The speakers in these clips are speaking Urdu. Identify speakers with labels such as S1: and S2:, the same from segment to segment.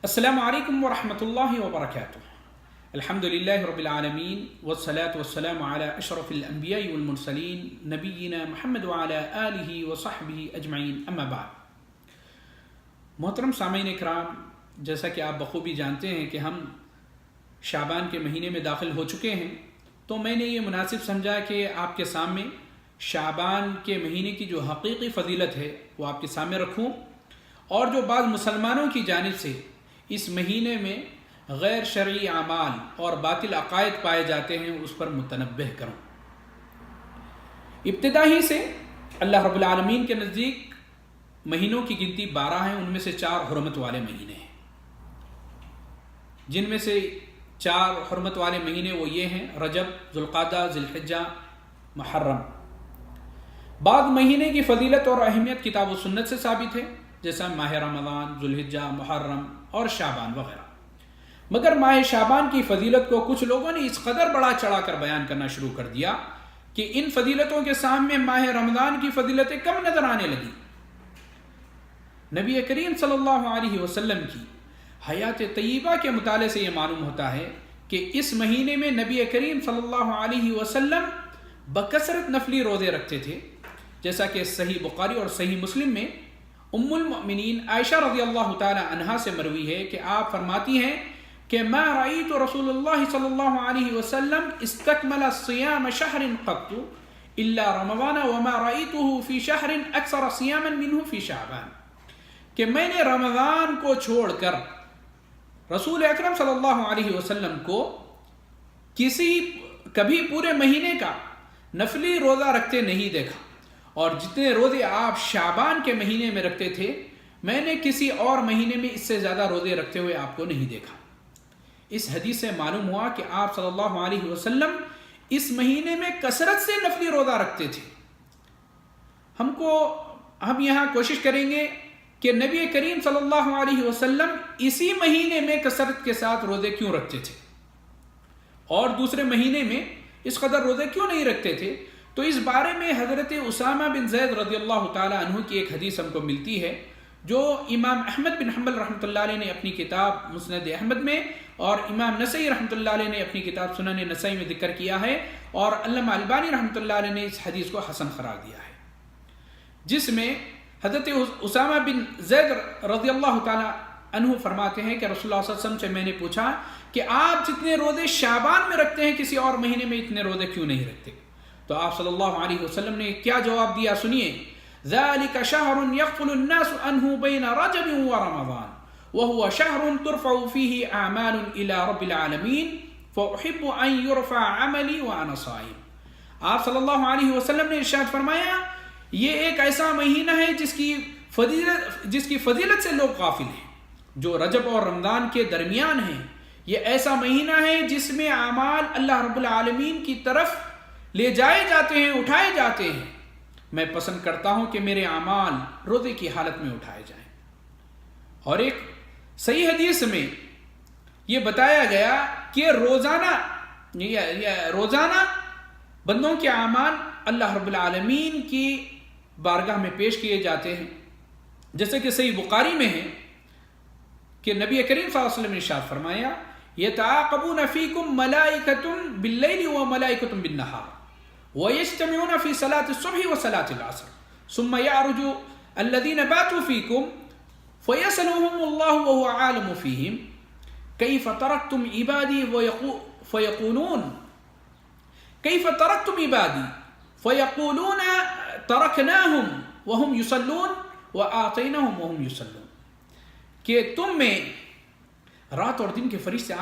S1: السلام علیکم ورحمۃ اللہ وبرکاتہ۔ الحمدللہ رب العالمین والصلاة والسلام علی اشرف الانبیاء والمرسلین نبینا محمد وعلی آلہ وصحبہ اجمعین، اما بعد۔ محترم سامعین اکرام، جیسا کہ آپ بخوبی جانتے ہیں کہ ہم شعبان کے مہینے میں داخل ہو چکے ہیں، تو میں نے یہ مناسب سمجھا کہ آپ کے سامنے شعبان کے مہینے کی جو حقیقی فضیلت ہے وہ آپ کے سامنے رکھوں، اور جو بعض مسلمانوں کی جانب سے اس مہینے میں غیر شرعی اعمال اور باطل عقائد پائے جاتے ہیں اس پر متنبہ کروں۔ ابتدا ہی سے اللہ رب العالمین کے نزدیک مہینوں کی گنتی 12 ہیں، ان میں سے 4 حرمت والے مہینے ہیں، جن میں سے 4 حرمت والے مہینے وہ یہ ہیں: رجب، ذوالقعدہ، ذی الحجہ، محرم۔ بعض مہینے کی فضیلت اور اہمیت کتاب و سنت سے ثابت ہے، جیسا ماہ رمضان، ذوالحجہ، محرم اور شعبان وغیرہ۔ مگر ماہ شعبان کی فضیلت کو کچھ لوگوں نے اس قدر بڑا چڑھا کر بیان کرنا شروع کر دیا کہ ان فضیلتوں کے سامنے ماہ رمضان کی فضیلتیں کم نظر آنے لگی۔ نبی کریم صلی اللہ علیہ وسلم کی حیات طیبہ کے مطالعے سے یہ معلوم ہوتا ہے کہ اس مہینے میں نبی کریم صلی اللہ علیہ وسلم بکثرت نفلی روزے رکھتے تھے، جیسا کہ صحیح بخاری اور صحیح مسلم میں ام المؤمنین عائشہ رضی اللہ تعالی عنہا سے مروی ہے کہ آپ فرماتی ہیں کہ ما رأیت رسول اللہ صلی اللہ علیہ وسلم استکمل صیام شہر قط الا رمضان وما رأیته فی شہر اکثر صیاما منه فی شعبان، کہ میں نے رمضان کو چھوڑ کر رسول اکرم صلی اللہ علیہ وسلم کو کبھی پورے مہینے کا نفلی روزہ رکھتے نہیں دیکھا، اور جتنے روزے آپ شعبان کے مہینے میں رکھتے تھے میں نے کسی اور مہینے میں اس سے زیادہ روزے رکھتے ہوئے آپ کو نہیں دیکھا۔ اس حدیث سے معلوم ہوا کہ آپ صلی اللہ علیہ وسلم اس مہینے میں کثرت سے نفلی روزہ رکھتے تھے۔ ہم یہاں کوشش کریں گے کہ نبی کریم صلی اللہ علیہ وسلم اسی مہینے میں کثرت کے ساتھ روزے کیوں رکھتے تھے اور دوسرے مہینے میں اس قدر روزے کیوں نہیں رکھتے تھے۔ تو اس بارے میں حضرت اسامہ بن زید رضی اللہ تعالی عنہ کی ایک حدیث ہم کو ملتی ہے، جو امام احمد بن حنبل رحمۃ اللہ علیہ نے اپنی کتاب مسند احمد میں اور امام نسائی رحمۃ اللہ علیہ نے اپنی کتاب سنن نسائی میں ذکر کیا ہے، اور علامہ البانی رحمۃ اللہ علیہ نے اس حدیث کو حسن قرار دیا ہے، جس میں حضرت اسامہ بن زید رضی اللہ تعالی عنہ فرماتے ہیں کہ رسول اللہ صلی اللہ علیہ وسلم سے میں نے پوچھا کہ آپ جتنے روزے شعبان میں رکھتے ہیں کسی اور مہینے میں اتنے روزے کیوں نہیں رکھتے؟ تو آپ صلی اللہ علیہ وسلم نے کیا جواب دیا، سنیے: ذَلِكَ شَهْرٌ يَغْفُلُ النَّاسُ عَنْهُ بَيْنَ رَجَبٍ وَرَمَضَانٍ وَهُوَ شَهْرٌ تُرْفَعُ فِيهِ أَعْمَالٌ إِلَى رَبِّ الْعَالَمِينَ فَأُحِبُّ أَن يُرْفَعَ عَمَلِي وَأَنَا صَائِمٌ۔ آپ صلی اللہ علیہ وسلم نے ارشاد فرمایا، یہ ایک ایسا مہینہ ہے جس کی فضیلت سے لوگ غافل ہیں، جو رجب اور رمضان کے درمیان ہیں۔ یہ ایسا مہینہ ہے جس میں اعمال اللہ رب العالمین کی طرف لے جائے جاتے ہیں، اٹھائے جاتے ہیں۔ میں پسند کرتا ہوں کہ میرے اعمال روزے کی حالت میں اٹھائے جائیں۔ اور ایک صحیح حدیث میں یہ بتایا گیا کہ روزانہ بندوں کے اعمال اللہ رب العالمین کی بارگاہ میں پیش کیے جاتے ہیں، جیسے کہ صحیح بخاری میں ہے کہ نبی کریم صلی اللہ علیہ وسلم نے ارشاد فرمایا: يَتَعَاقَبُونَ فِيكُم مَلَائِكَةٌ بِاللَّيْلِ وَمَلَائِكَةٌ بِالنَّهَارِ وَيَجْتَمِعُونَ فِي صَلَاةِ الصُّبْحِ وَصَلَاةِ الْعَصْرِ ثُمَّ يَعْرُجُ الَّذِينَ بَاتُوا فِيكُمْ فَيَسْأَلُهُمُ اللَّهُ وَهُوَ عَالِمٌ فِيهِمْ كَيْفَ تَرَكْتُمْ عِبَادِي فَيَقُولُونَ تَرَكْنَاهُمْ وَهُمْ يُصَلُّونَ وَآتَيْنَاهُمْ وَهُمْ يُصَلُّونَ، کہ تم میں رات اور دن کے فرشتے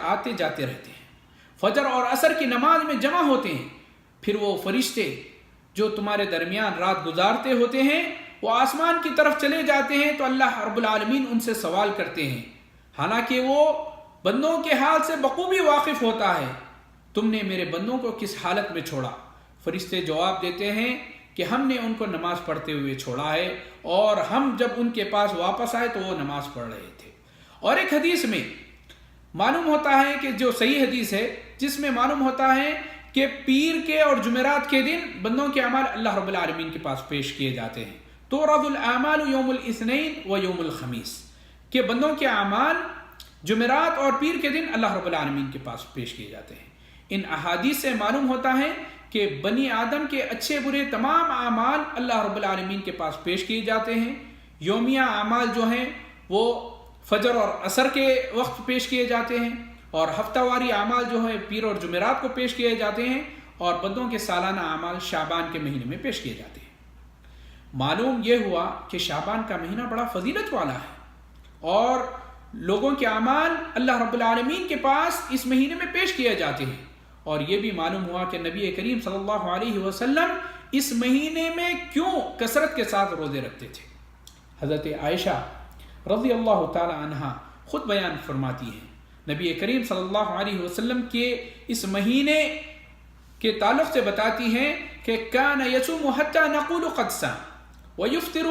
S1: آتے جاتے رہتے ہیں، فجر اور عصر کی نماز میں جمع ہوتے ہیں، پھر وہ فرشتے جو تمہارے درمیان رات گزارتے ہوتے ہیں وہ آسمان کی طرف چلے جاتے ہیں تو اللہ رب العالمین ان سے سوال کرتے ہیں، حالانکہ وہ بندوں کے حال سے بخوبی واقف ہوتا ہے، تم نے میرے بندوں کو کس حالت میں چھوڑا؟ فرشتے جواب دیتے ہیں کہ ہم نے ان کو نماز پڑھتے ہوئے چھوڑا ہے، اور ہم جب ان کے پاس واپس آئے تو وہ نماز پڑھ رہے تھے۔ اور ایک حدیث میں معلوم ہوتا ہے کہ جو صحیح حدیث ہے، جس میں معلوم ہوتا ہے کہ پیر کے اور جمعرات کے دن بندوں کے اعمال اللہ رب العالمین کے پاس پیش کیے جاتے ہیں۔ تُعْرَضُ الْأَعْمَالُ يَوْمُ الْاِثْنَيْنِ وَيَوْمُ الْخَمِيسِ، کہ بندوں کے اعمال جمعرات اور پیر کے دن اللہ رب العالمین کے پاس پیش کیے جاتے ہیں۔ ان احادیث سے معلوم ہوتا ہے کہ بنی آدم کے اچھے برے تمام اعمال اللہ رب العالمین کے پاس پیش کیے جاتے ہیں۔ یومیہ اعمال جو ہیں وہ فجر اور عصر کے وقت پیش کیے جاتے ہیں، اور ہفتہ واری اعمال جو ہیں پیر اور جمعرات کو پیش کیے جاتے ہیں، اور بندوں کے سالانہ اعمال شعبان کے مہینے میں پیش کیے جاتے ہیں۔ معلوم یہ ہوا کہ شعبان کا مہینہ بڑا فضیلت والا ہے، اور لوگوں کے اعمال اللہ رب العالمین کے پاس اس مہینے میں پیش کیے جاتے ہیں۔ اور یہ بھی معلوم ہوا کہ نبی کریم صلی اللہ علیہ وسلم اس مہینے میں کیوں کثرت کے ساتھ روزے رکھتے تھے۔ حضرت عائشہ رضی اللہ تعالی عنہا خود بیان فرماتی ہیں، نبی کریم صلی اللہ علیہ وسلم کے اس مہینے کے تعلق سے بتاتی ہیں کہ کان یصوم حتی نقول قد صام ویفطر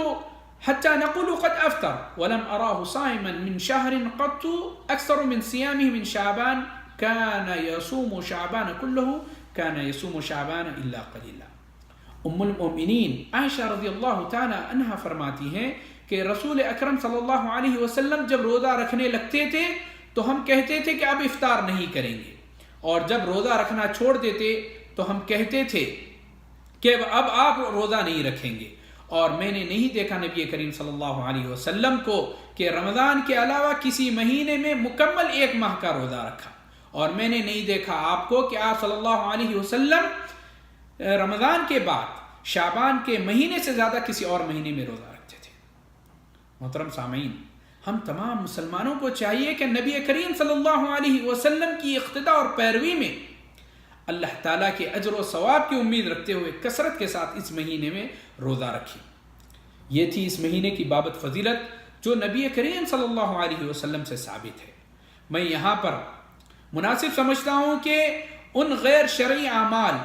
S1: حتی نقول قد افطر ولم اراه صائما من شهر قط اکثر من صيامه من شعبان كان يصوم شعبان كله كان يصوم شعبان الا قليلا۔ ام المؤمنین عائشہ رضی اللہ تعالی عنہا فرماتی ہیں کہ رسول اکرم صلی اللہ علیہ وسلم جب روزہ رکھنے لگتے تھے تو ہم کہتے تھے کہ اب افطار نہیں کریں گے، اور جب روزہ رکھنا چھوڑ دیتے تو ہم کہتے تھے کہ اب آپ روزہ نہیں رکھیں گے۔ اور میں نے نہیں دیکھا نبی کریم صلی اللہ علیہ وسلم کو کہ رمضان کے علاوہ کسی مہینے میں مکمل ایک ماہ کا روزہ رکھا، اور میں نے نہیں دیکھا آپ کو کہ آپ صلی اللہ علیہ وسلم رمضان کے بعد شعبان کے مہینے سے زیادہ کسی اور مہینے میں روزہ رکھتے تھے۔ محترم سامعین، ہم تمام مسلمانوں کو چاہیے کہ نبی کریم صلی اللہ علیہ وسلم کی اقتدا اور پیروی میں اللہ تعالیٰ کے اجر و ثواب کی امید رکھتے ہوئے کثرت کے ساتھ اس مہینے میں روزہ رکھیں۔ یہ تھی اس مہینے کی بابت فضیلت جو نبی کریم صلی اللہ علیہ وسلم سے ثابت ہے۔ میں یہاں پر مناسب سمجھتا ہوں کہ ان غیر شرعی اعمال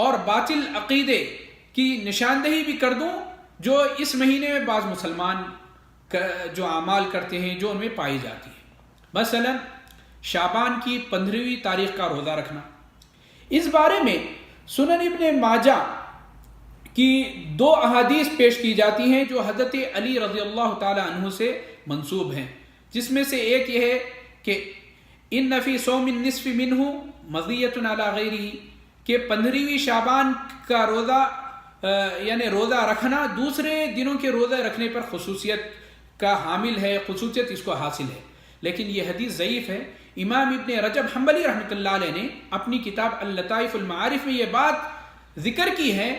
S1: اور باطل عقیدے کی نشاندہی بھی کر دوں جو اس مہینے میں بعض مسلمان جو اعمال کرتے ہیں جو ان میں پائی جاتی ہے۔ مثلا شعبان کی 15ویں تاریخ کا روزہ رکھنا، اس بارے میں سنن ابن ماجہ کی 2 احادیث پیش کی جاتی ہیں جو حضرت علی رضی اللہ تعالی عنہ سے منسوب ہیں، جس میں سے ایک یہ ہے کہ ان فی صوم النصف منہ مزیۃ علی غیرہ، کہ 15ویں شعبان کا روزہ یعنی روزہ رکھنا دوسرے دنوں کے روزہ رکھنے پر خصوصیت کا حامل ہے، خصوصیت اس کو حاصل ہے، لیکن یہ حدیث ضعیف ہے۔ امام ابن رجب حنبلی رحمۃ اللہ علیہ نے اپنی کتاب اللطائف المعارف میں یہ بات ذکر کی ہے،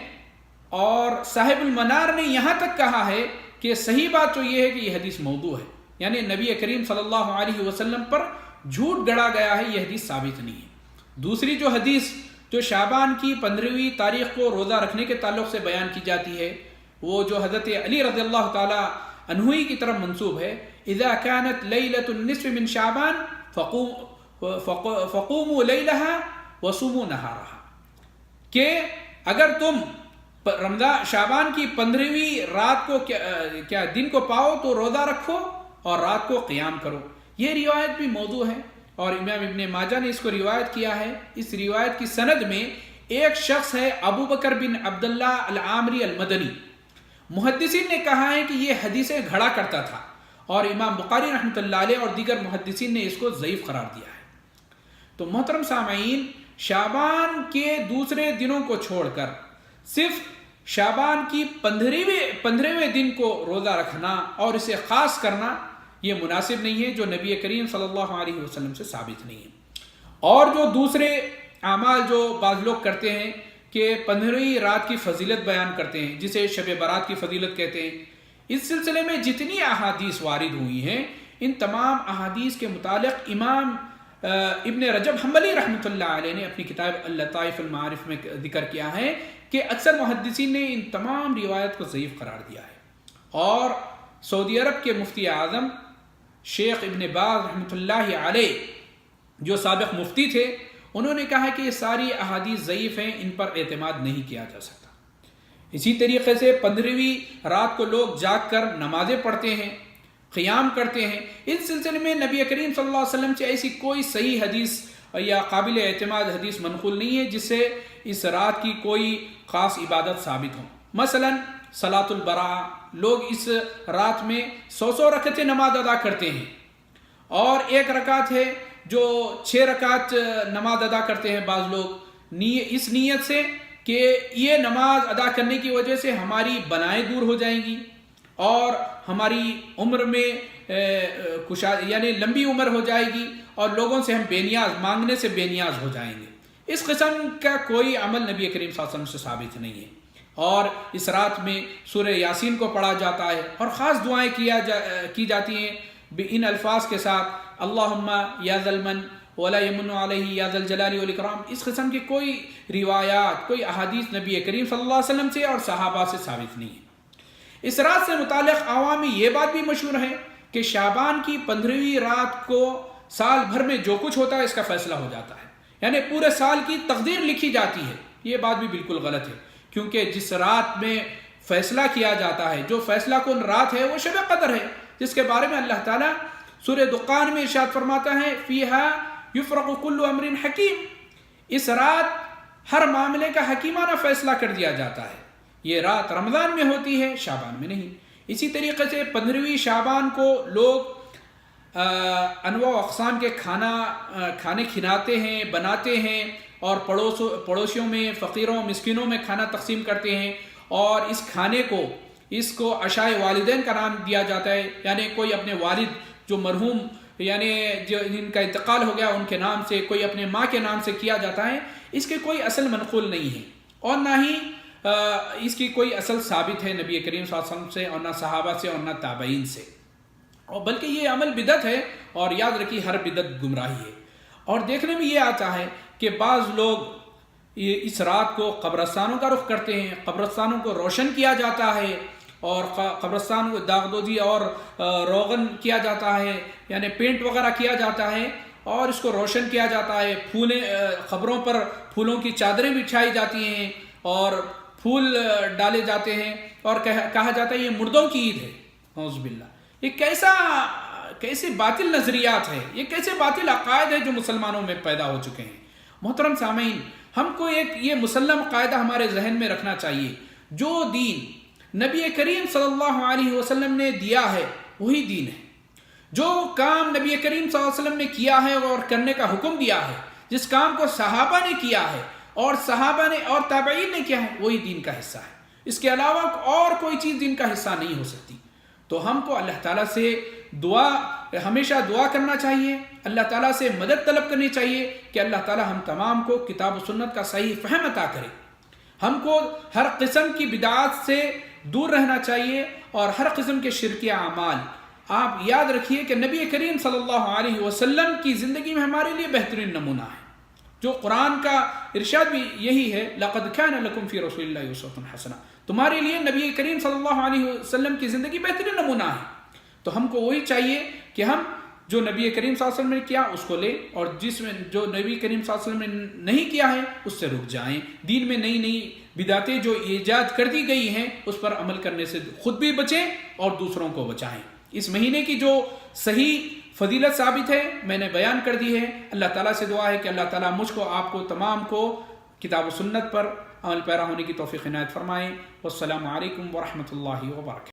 S1: اور صاحب المنار نے یہاں تک کہا ہے کہ صحیح بات تو یہ ہے کہ یہ حدیث موضوع ہے، یعنی نبی کریم صلی اللہ علیہ وسلم پر جھوٹ گڑا گیا ہے، یہ حدیث ثابت نہیں ہے۔ دوسری جو حدیث جو شعبان کی 15ویں تاریخ کو روزہ رکھنے کے تعلق سے بیان کی جاتی ہے، وہ جو حضرت علی رضی اللہ تعالی عنہ کی طرف منسوب ہے، اذا كانت ليلة النصف من شعبان فقوموا ليلها وصوموا نهارها، کہ اگر تم رمضان شعبان کی 15ویں رات کو کیا دن کو پاؤ تو روزہ رکھو اور رات کو قیام کرو۔ یہ روایت بھی موضوع ہے، اور امام ابن ماجہ نے اس کو روایت کیا ہے۔ اس روایت کی سند میں ایک شخص ہے ابو بکر بن عبداللہ العامری المدنی۔ محدثین نے کہا ہے کہ یہ حدیثیں گھڑا کرتا تھا، اور امام بخاری رحمۃ اللہ علیہ اور دیگر محدثین نے اس کو ضعیف قرار دیا ہے۔ تو محترم سامعین، شعبان کے دوسرے دنوں کو چھوڑ کر صرف شعبان کی 15ویں دن کو روزہ رکھنا اور اسے خاص کرنا یہ مناسب نہیں ہے، جو نبی کریم صلی اللہ علیہ وسلم سے ثابت نہیں ہے۔ اور جو دوسرے اعمال جو بعض لوگ کرتے ہیں کہ 15ویں رات کی فضیلت بیان کرتے ہیں، جسے شب برات کی فضیلت کہتے ہیں، اس سلسلے میں جتنی احادیث وارد ہوئی ہیں ان تمام احادیث کے متعلق امام ابن رجب حنبلی رحمۃ اللہ علیہ نے اپنی کتاب اللطائف المعارف میں ذکر کیا ہے کہ اکثر محدثین نے ان تمام روایت کو ضعیف قرار دیا ہے۔ اور سعودی عرب کے مفتی اعظم شیخ ابن باز رحمۃ اللہ علیہ جو سابق مفتی تھے، انہوں نے کہا کہ یہ ساری احادیث ضعیف ہیں، ان پر اعتماد نہیں کیا جا سکتا۔ اسی طریقے سے 15ویں رات کو لوگ جاگ کر نمازیں پڑھتے ہیں، قیام کرتے ہیں۔ اس سلسلے میں نبی کریم صلی اللہ علیہ وسلم سے ایسی کوئی صحیح حدیث یا قابل اعتماد حدیث منقول نہیں ہے جس سے اس رات کی کوئی خاص عبادت ثابت ہو۔ مثلا صلاۃ البراء، لوگ اس رات میں 100 رکعتیں نماز ادا کرتے ہیں، اور ایک رکعت ہے جو 6 رکعت نماز ادا کرتے ہیں بعض لوگ، اس نیت سے کہ یہ نماز ادا کرنے کی وجہ سے ہماری بلائیں دور ہو جائیں گی اور ہماری عمر میں یعنی لمبی عمر ہو جائے گی اور لوگوں سے ہم بے نیاز، مانگنے سے بے نیاز ہو جائیں گے۔ اس قسم کا کوئی عمل نبی کریم صلی اللہ علیہ وسلم سے ثابت نہیں ہے، اور اس رات میں سورہ یاسین کو پڑھا جاتا ہے اور خاص دعائیں کی جاتی ہیں ان الفاظ کے ساتھ، اللہم یا ذا المن ولا یمن علیہ یا ذا الجلال والاکرام۔ اس قسم کی کوئی روایات، کوئی احادیث نبی کریم صلی اللہ علیہ وسلم سے اور صحابہ سے ثابت نہیں ہے۔ اس رات سے متعلق عوام میں یہ بات بھی مشہور ہے کہ شعبان کی 15ویں رات کو سال بھر میں جو کچھ ہوتا ہے اس کا فیصلہ ہو جاتا ہے، یعنی پورے سال کی تقدیر لکھی جاتی ہے۔ یہ بات بھی بالکل غلط ہے، کیونکہ جس رات میں فیصلہ کیا جاتا ہے، جو فیصلہ کن رات ہے، وہ شب قدر ہے، جس کے بارے میں اللہ تعالیٰ سورہ دخان میں ارشاد فرماتا ہے فیہا یفرق کل امر حکیم، اس رات ہر معاملے کا حکیمانہ فیصلہ کر دیا جاتا ہے۔ یہ رات رمضان میں ہوتی ہے، شعبان میں نہیں۔ اسی طریقے سے 15ویں شعبان کو لوگ انواع و اقسام کے کھانے کھلاتے ہیں، بناتے ہیں، اور پڑوسیوں میں، فقیروں مسکینوں میں کھانا تقسیم کرتے ہیں، اور اس کھانے کو عشاء والدین کا نام دیا جاتا ہے، یعنی کوئی اپنے والد جو مرحوم یعنی جو جن کا انتقال ہو گیا ان کے نام سے، کوئی اپنے ماں کے نام سے کیا جاتا ہے۔ اس کے کوئی اصل منقول نہیں ہے، اور نہ ہی اس کی کوئی اصل ثابت ہے نبی کریم صلی اللہ علیہ وسلم سے، اور نہ صحابہ سے، اور نہ تابعین سے، اور بلکہ یہ عمل بدعت ہے، اور یاد رکھیے ہر بدعت گمراہی ہے۔ اور دیکھنے میں یہ آتا ہے کہ بعض لوگ اس رات کو قبرستانوں کا رخ کرتے ہیں، قبرستانوں کو روشن کیا جاتا ہے، اور قبرستان کو داغدودی اور روغن کیا جاتا ہے، یعنی پینٹ وغیرہ کیا جاتا ہے، اور اس کو روشن کیا جاتا ہے، قبروں پر پھولوں کی چادریں بچھائی جاتی ہیں اور پھول ڈالے جاتے ہیں، اور کہا جاتا ہے یہ مردوں کی عید ہے۔ اعوذ باللہ، یہ کیسے باطل نظریات ہے، یہ کیسے باطل عقائد ہے جو مسلمانوں میں پیدا ہو چکے ہیں۔ محترم سامعین، ہم کو ایک یہ مسلم قاعدہ ہمارے ذہن میں رکھنا چاہیے، جو دین نبی کریم صلی اللہ علیہ وسلم نے دیا ہے وہی دین ہے، جو کام نبی کریم صلی اللہ علیہ وسلم نے کیا ہے اور کرنے کا حکم دیا ہے، جس کام کو صحابہ نے کیا ہے اور صحابہ نے اور تابعین نے کیا ہے، وہی دین کا حصہ ہے۔ اس کے علاوہ اور کوئی چیز دین کا حصہ نہیں ہو سکتی۔ تو ہم کو اللہ تعالیٰ سے ہمیشہ دعا کرنا چاہیے، اللہ تعالیٰ سے مدد طلب کرنی چاہیے کہ اللہ تعالیٰ ہم تمام کو کتاب و سنت کا صحیح فہم عطا کرے۔ ہم کو ہر قسم کی بدعات سے دور رہنا چاہیے اور ہر قسم کے شرکی اعمال۔ آپ یاد رکھیے کہ نبی کریم صلی اللہ علیہ وسلم کی زندگی میں ہمارے لیے بہترین نمونہ ہے، جو قرآن کا ارشاد بھی یہی ہے، لَقَدْ كَانَ لَكُمْ فِي رَسُولِ اللَّهِ أُسْوَةٌ حَسَنَةٌ، تمہارے لیے نبی کریم صلی اللہ علیہ وسلم کی زندگی بہترین نمونہ ہے۔ تو ہم کو وہی چاہیے کہ ہم جو نبی کریم صلی اللہ علیہ وسلم نے کیا اس کو لیں، اور جو نبی کریم صلی اللہ علیہ وسلم نے نہیں کیا ہے اس سے رک جائیں۔ دین میں نئی نئی بدعتیں جو ایجاد کر دی گئی ہیں اس پر عمل کرنے سے خود بھی بچیں اور دوسروں کو بچائیں۔ اس مہینے کی جو صحیح فضیلت ثابت ہے میں نے بیان کر دی ہے۔ اللہ تعالیٰ سے دعا ہے کہ اللہ تعالیٰ مجھ کو، آپ کو، تمام کو کتاب و سنت پر عمل پیرا ہونے کی توفیق عنایت فرمائیں۔ والسلام علیکم ورحمۃ اللہ وبرکاتہ۔